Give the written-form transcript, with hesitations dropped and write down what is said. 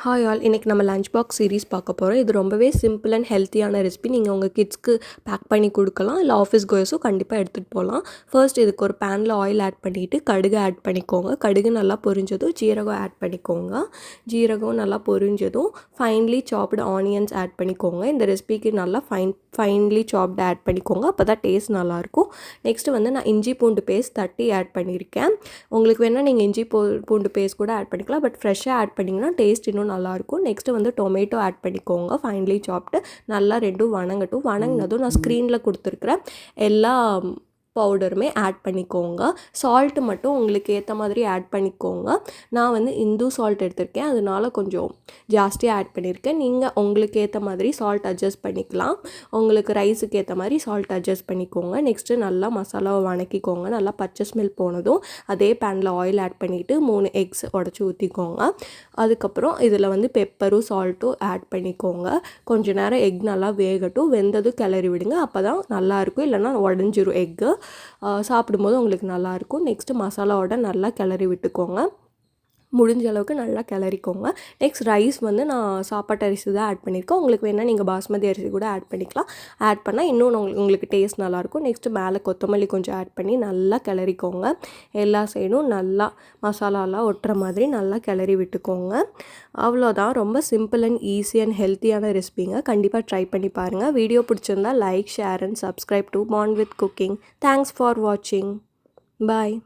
Hi all, இன்றைக்கி நம்ம lunch box series பார்க்க போகிறோம். இது ரொம்பவே சிம்பிள் அண்ட் ஹெல்த்தியான ரெசிபி. நீங்கள் உங்கள் கிட்ஸ்க்கு பேக் பண்ணி கொடுக்கலாம், இல்லை ஆஃபீஸ் கோயர்ஸும் கண்டிப்பாக எடுத்துகிட்டு போகலாம். ஃபர்ஸ்ட் இதுக்கு ஒரு பேனில் ஆயில் ஆட் பண்ணிவிட்டு கடுகு ஆட் பண்ணிக்கோங்க. கடுகு நல்லா பொரிஞ்சதும் ஜீரகம் ஆட் பண்ணிக்கோங்க. ஜீரகம் நல்லா பொரிஞ்சதும் ஃபைன்லி சாப்டு ஆனியன்ஸ் ஆட் பண்ணிக்கோங்க. இந்த ரெசிபிக்கு நல்லா ஃபைன்லி சாப்டு ஆட் பண்ணிக்கோங்க, அப்போ தான் டேஸ்ட் நல்லாயிருக்கும். நெக்ஸ்ட்டு வந்து நான் இஞ்சி பூண்டு பேஸ்ட் தட்டி ஆட் பண்ணியிருக்கேன். உங்களுக்கு வேணால் நீங்கள் இஞ்சி பூண்டு பேஸ்ட் கூட ஆட் பண்ணிக்கலாம், பட் ஃப்ரெஷ்ஷாக ஆட் பண்ணிங்கன்னா டேஸ்ட் இன்னும் நல்லாயிருக்கும். நெக்ஸ்ட்டு வந்து டொமேட்டோ ஆட் பண்ணிக்கோங்க. ஃபைனலி சாப்ட்டு நல்லா ரெண்டும் வணங்கினதும் நான் ஸ்க்ரீனில் கொடுத்துருக்குற எல்லா பவுடருமே ஆட் பண்ணிக்கோங்க. சால்ட்டு மட்டும் உங்களுக்கு ஏற்ற மாதிரி ஆட் பண்ணிக்கோங்க. நான் வந்து இந்து சால்ட் எடுத்திருக்கேன், அதனால கொஞ்சம் ஜாஸ்தியாக ஆட் பண்ணியிருக்கேன். நீங்கள் உங்களுக்கு ஏற்ற மாதிரி சால்ட் அட்ஜஸ்ட் பண்ணிக்கலாம். உங்களுக்கு ரைஸுக்கு ஏற்ற மாதிரி சால்ட் அட்ஜஸ்ட் பண்ணிக்கோங்க. நெக்ஸ்ட்டு நல்லா மசாலாவை வணக்கிக்கோங்க. நல்லா பச்சை ஸ்மெல் போனதும் அதே பேனில் ஆயில் ஆட் பண்ணிவிட்டு 3 எக்ஸ் உடச்சி ஊற்றிக்கோங்க. அதுக்கப்புறம் இதில் வந்து பெப்பரும் சால்ட்டும் ஆட் பண்ணிக்கோங்க. கொஞ்சம் நேரம் எக் நல்லா வேகட்டும். வெந்ததும் கிளறி விடுங்க, அப்போ தான் நல்லாயிருக்கும். இல்லைனா உடஞ்சிரும் எக்கு. சாப்பிடும்போது உங்களுக்கு நல்லாயிருக்கும். நெக்ஸ்ட்டு மசாலாவோட நல்லா கிளறி விட்டுக்கோங்க. முடிஞ்ச அளவுக்கு நல்லா கிளறிக்கோங்க. நெக்ஸ்ட் ரைஸ் வந்து நான் சாப்பாட்டு அரிசி தான் ஆட் பண்ணியிருக்கேன். உங்களுக்கு வேணால் நீங்கள் பாஸ்மதி அரிசி கூட ஆட் பண்ணிக்கலாம். ஆட் பண்ணால் இன்னும் உங்களுக்கு டேஸ்ட் நல்லாயிருக்கும். நெக்ஸ்ட்டு மேலே கொத்தமல்லி கொஞ்சம் ஆட் பண்ணி நல்லா கிளறிக்கோங்க. எல்லா சைடும் நல்லா மசாலாலாம் ஒட்டுற மாதிரி நல்லா கிளறி விட்டுக்கோங்க. அவ்வளோதான். ரொம்ப சிம்பிள் அண்ட் ஈஸி அண்ட் ஹெல்த்தியான ரெசிபிங்க. கண்டிப்பாக ட்ரை பண்ணி பாருங்கள். வீடியோ பிடிச்சிருந்தா like, share and subscribe to bond with cooking. Thanks for வாட்சிங். பாய்.